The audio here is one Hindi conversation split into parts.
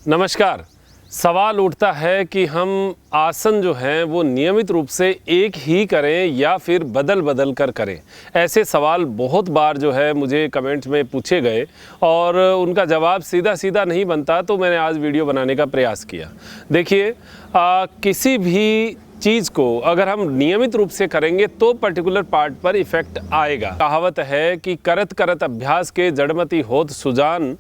नमस्कार। सवाल उठता है कि हम आसन जो हैं वो नियमित रूप से एक ही करें या फिर बदल बदल कर करें। ऐसे सवाल बहुत बार जो है मुझे कमेंट्स में पूछे गए और उनका जवाब सीधा सीधा नहीं बनता, तो मैंने आज वीडियो बनाने का प्रयास किया। देखिए, किसी भी चीज़ को अगर हम नियमित रूप से करेंगे तो पर्टिकुलर पार्ट पर इफ़ेक्ट आएगा। कहावत है कि करत करत अभ्यास के जड़मति होत सुजान,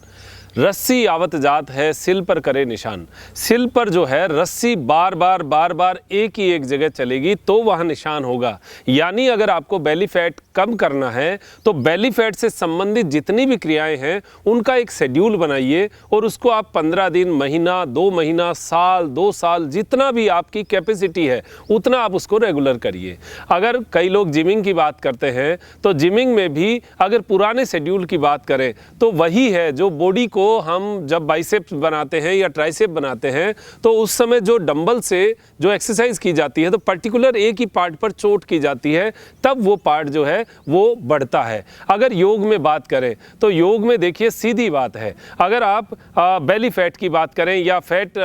रस्सी आवत जात है सिल पर करे निशान। सिल पर जो है रस्सी बार बार एक ही एक जगह चलेगी तो वह निशान होगा। यानी अगर आपको बेली फैट कम करना है तो बेली फैट से संबंधित जितनी भी क्रियाएं हैं उनका एक शेड्यूल बनाइए और उसको आप 15 दिन, महीना, 2 महीना, साल, 2 साल, जितना भी आपकी कैपेसिटी है उतना आप उसको रेगुलर करिए। अगर कई लोग जिमिंग की बात करते हैं तो जिमिंग में भी अगर पुराने शेड्यूल की बात करें तो वही है जो बॉडी को हम जब बाइसेप्स बनाते हैं या ट्राइसेप बनाते हैं तो उस समय जो डंबल से जो एक्सरसाइज की जाती है तो पर्टिकुलर एक ही पार्ट पर चोट की जाती है, तब वो पार्ट जो है वो बढ़ता है। अगर योग में बात करें तो योग में देखिए सीधी बात है, अगर आप बेली फैट की बात करें या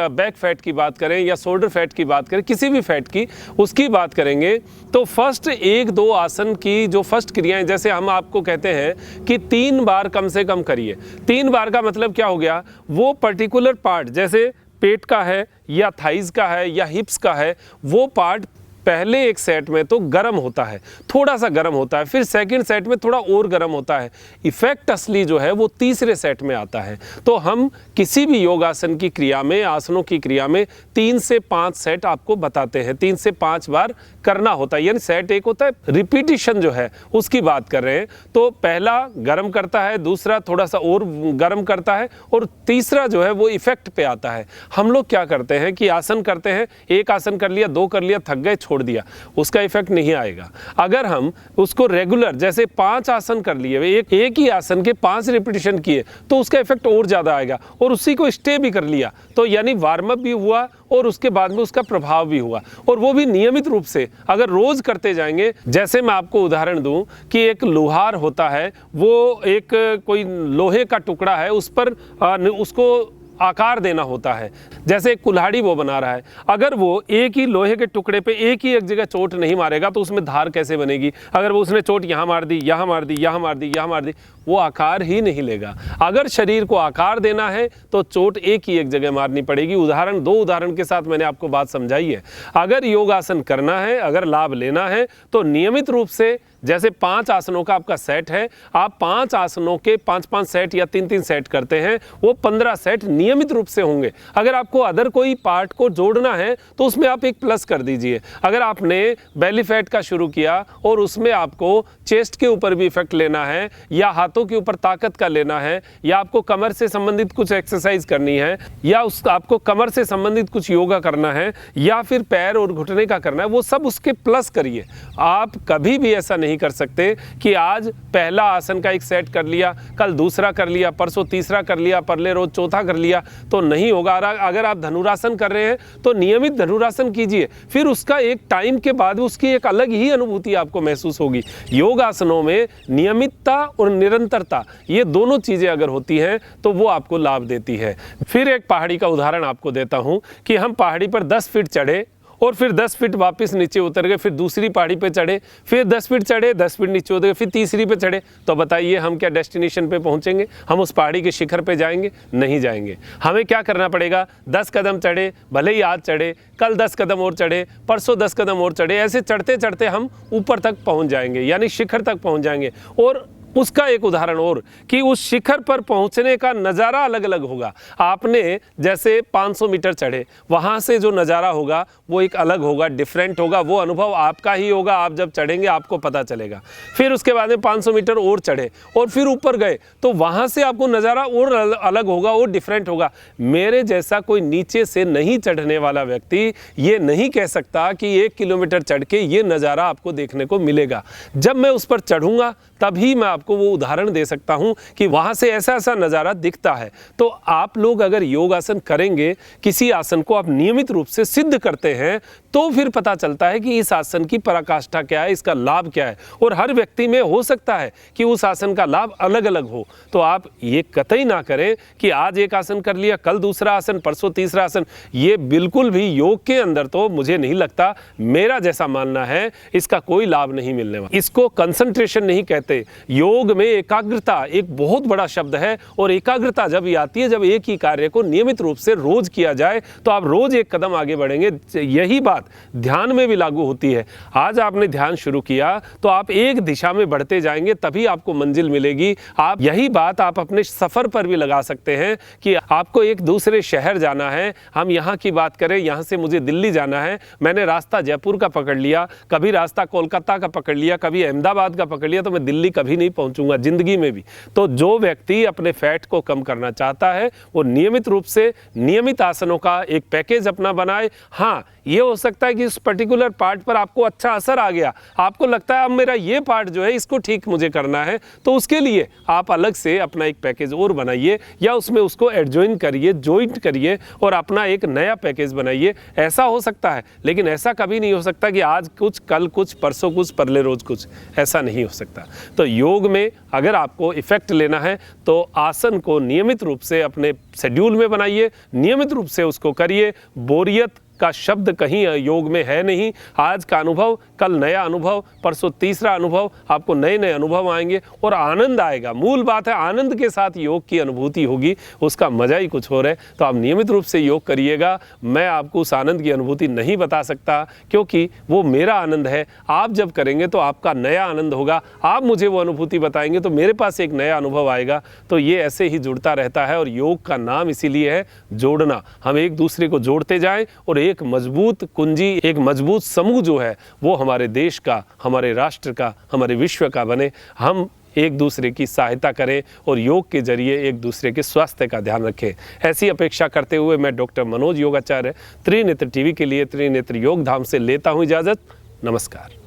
बैक फैट की बात करें या शोल्डर फैट की बात करें, किसी भी फैट की उसकी बात करेंगे तो फर्स्ट 1-2 आसन की जो फर्स्ट क्रियाएं, जैसे हम आपको कहते हैं कि 3 बार कम से कम करिए। 3 बार का मतलब क्या हो गया, वो पर्टिकुलर पार्ट जैसे पेट का है या थाइज का है या हिप्स का है, वो पार्ट पहले एक सेट में तो गर्म होता है, थोड़ा सा गर्म होता है, फिर सेकंड सेट में थोड़ा और गर्म होता है। इफेक्ट असली जो है वो तीसरे सेट में आता है। तो हम किसी भी योगासन की क्रिया में, आसनों की क्रिया में 3 से 5 सेट आपको बताते हैं, 3 से 5 बार करना होता है। यानी सेट एक होता है, रिपीटिशन जो है उसकी बात कर रहे हैं। तो पहला गर्म करता है, दूसरा थोड़ा सा और गर्म करता है और तीसरा जो है वो इफेक्ट पे आता है। हम लोग क्या करते हैं कि आसन करते हैं, एक आसन कर लिया, 2 कर लिया, थक गए, छोड़ दिया, उसका इफेक्ट नहीं आएगा। अगर हम उसको रेगुलर जैसे 5 आसन कर लिए, एक ही आसन के 5 रिपीटिशन किए तो उसका इफेक्ट और ज्यादा आएगा। और उसी को स्टे भी कर लिया तो यानी वार्म अप भी हुआ और उसके बाद में उसका प्रभाव भी हुआ, और वो भी नियमित रूप से अगर रोज करते जाएंगे। जैसे मैं आपको उदाहरण दूं कि एक लोहार होता है, वो एक कोई लोहे का टुकड़ा है, उस पर उसको आकार देना होता है। जैसे एक कुल्हाड़ी वो बना रहा है, अगर वो एक ही लोहे के टुकड़े पे एक ही एक जगह चोट नहीं मारेगा तो उसमें धार कैसे बनेगी। अगर वो उसने चोट यहाँ मार दी, यहाँ मार दी, यहाँ मार दी, यहाँ मार दी, वो आकार ही नहीं लेगा। अगर शरीर को आकार देना है तो चोट एक ही एक जगह मारनी पड़ेगी। उदाहरण, 2 उदाहरण के साथ मैंने आपको बात समझाई है। अगर योगासन करना है, अगर लाभ लेना है तो नियमित रूप से जैसे 5 आसनों का आपका सेट है, आप 5 आसनों के 5-5 सेट या 3-3 सेट करते हैं, वो 15 सेट नियमित रूप से होंगे। अगर आपको अदर कोई पार्ट को जोड़ना है तो उसमें आप एक प्लस कर दीजिए। अगर आपने बेली फैट का शुरू किया और उसमें आपको चेस्ट के ऊपर भी इफेक्ट लेना है या हाथों के ऊपर ताकत का लेना है या आपको कमर से संबंधित कुछ एक्सरसाइज करनी है या आपको कमर से संबंधित कुछ योगा करना है या फिर पैर और घुटने का करना है, वो सब उसके प्लस करिए। आप कभी भी ऐसा नहीं कर सकते कि आज पहला आसन का एक सेट कर लिया, कल दूसरा कर लिया, परसों तीसरा कर लिया, परले रोज चौथा कर लिया, तो नहीं होगा। अगर आप धनुरासन कर रहे हैं तो नियमित धनुरासन कीजिए, फिर उसका एक टाइम के बाद उसकी एक अलग ही अनुभूति आपको महसूस होगी। योगासनों में नियमितता और निरंतरता, ये दोनों चीजें अगर होती हैं तो वो आपको लाभ देती है। फिर एक पहाड़ी का उदाहरण आपको देता हूं कि हम पहाड़ी पर 10 फीट चढ़े और फिर 10 फीट वापस नीचे उतर गए, फिर दूसरी पहाड़ी पे चढ़े, फिर 10 फीट चढ़े, 10 फीट नीचे उतर गए, फिर तीसरी पे चढ़े, तो बताइए हम क्या डेस्टिनेशन पे पहुंचेंगे? हम उस पहाड़ी के शिखर पे जाएंगे? नहीं जाएंगे। हमें क्या करना पड़ेगा? 10 कदम चढ़े, भले ही आज चढ़े, कल 10 कदम और चढ़े, परसों 10 कदम और चढ़े, ऐसे चढ़ते चढ़ते हम ऊपर तक पहुंच जाएंगे, यानी शिखर तक पहुंच जाएंगे। और उसका एक उदाहरण और कि उस शिखर पर पहुंचने का नज़ारा अलग अलग होगा। आपने जैसे 500 मीटर चढ़े, वहाँ से जो नज़ारा होगा वो एक अलग होगा, डिफरेंट होगा, वो अनुभव आपका ही होगा। आप जब चढ़ेंगे आपको पता चलेगा। फिर उसके बाद में 500 मीटर और चढ़े और फिर ऊपर गए तो वहाँ से आपको नज़ारा और अलग होगा और डिफरेंट होगा। मेरे जैसा कोई नीचे से नहीं चढ़ने वाला व्यक्ति ये नहीं कह सकता कि 1 किलोमीटर चढ़ के ये नज़ारा आपको देखने को मिलेगा। जब मैं उस पर चढ़ूँगा तभी मैं आपको वो उदाहरण दे सकता हूं कि वहां से ऐसा ऐसा नज़ारा दिखता है। तो आप लोग अगर योगासन करेंगे, किसी आसन को आप नियमित रूप से सिद्ध करते हैं, तो फिर पता चलता है कि इस आसन की पराकाष्ठा क्या है, इसका लाभ क्या है। और हर व्यक्ति में हो सकता है कि उस आसन का लाभ अलग अलग हो। तो आप ये कतई ना करें कि आज एक आसन कर लिया, कल दूसरा आसन, परसों तीसरा आसन। ये बिल्कुल भी योग के अंदर तो मुझे नहीं लगता, मेरा जैसा मानना है, इसका कोई लाभ नहीं मिलने वाला। इसको कंसंट्रेशन नहीं कहते। योग में एकाग्रता एक बहुत बड़ा शब्द है, और एकाग्रता जब आती है, जब एक ही कार्य को नियमित रूप से रोज किया जाए, तो आप रोज एक कदम आगे बढ़ेंगे। यही बात ध्यान में भी लागू होती है। आज आपने ध्यान शुरू किया तो आप एक दिशा में बढ़ते जाएंगे, तभी आपको मंजिल मिलेगी। आप यही बात आप अपने सफर पर भी लगा सकते हैं कि आपको एक दूसरे शहर जाना है। हम यहाँ की बात करें, यहाँ से मुझे दिल्ली जाना है, मैंने रास्ता जयपुर का पकड़ लिया, कभी रास्ता कोलकाता का पकड़ लिया, कभी अहमदाबाद का पकड़ लिया, तो मैं दिल्ली कभी नहीं पहुंचूंगा जिंदगी में भी। तो जो व्यक्ति अपने फैट को कम करना चाहता है, वो नियमित रूप से नियमित आसनों का एक पैकेज अपना बनाए। हाँ, ये हो सकता है कि इस पर्टिकुलर पार्ट पर आपको अच्छा असर आ गया, आपको लगता है अब मेरा ये पार्ट जो है इसको ठीक मुझे करना है, तो उसके लिए आप अलग से अपना एक पैकेज और बनाइए, या उसमें उसको एडजॉइन करिए, जॉइंट करिए और अपना एक नया पैकेज बनाइए। ऐसा हो सकता है, लेकिन ऐसा कभी नहीं हो सकता कि आज कुछ, कल कुछ, परसों कुछ, परले रोज कुछ। ऐसा नहीं हो सकता। तो योग में अगर आपको इफेक्ट लेना है तो आसन को नियमित रूप से अपने शेड्यूल में बनाइए, नियमित रूप से उसको करिए। बोरियत का शब्द कहीं योग में है नहीं। आज का अनुभव, कल नया अनुभव, परसों तीसरा अनुभव, आपको नए नए अनुभव आएंगे और आनंद आएगा। मूल बात है, आनंद के साथ योग की अनुभूति होगी, उसका मजा ही कुछ और है। तो आप नियमित रूप से योग करिएगा। मैं आपको उस आनंद की अनुभूति नहीं बता सकता, क्योंकि वो मेरा आनंद है। आप जब करेंगे तो आपका नया आनंद होगा, आप मुझे वो अनुभूति बताएंगे तो मेरे पास एक नया अनुभव आएगा। तो ये ऐसे ही जुड़ता रहता है, और योग का नाम इसीलिए है जोड़ना। हम एक दूसरे को जोड़ते जाएं और एक मजबूत कुंजी, एक मजबूत समूह जो है वो हमारे देश का, हमारे राष्ट्र का, हमारे विश्व का बने। हम एक दूसरे की सहायता करें और योग के जरिए एक दूसरे के स्वास्थ्य का ध्यान रखें। ऐसी अपेक्षा करते हुए मैं डॉक्टर मनोज योगाचार्य त्रिनेत्र टीवी के लिए त्रिनेत्र योग धाम से लेता हूं इजाजत। नमस्कार।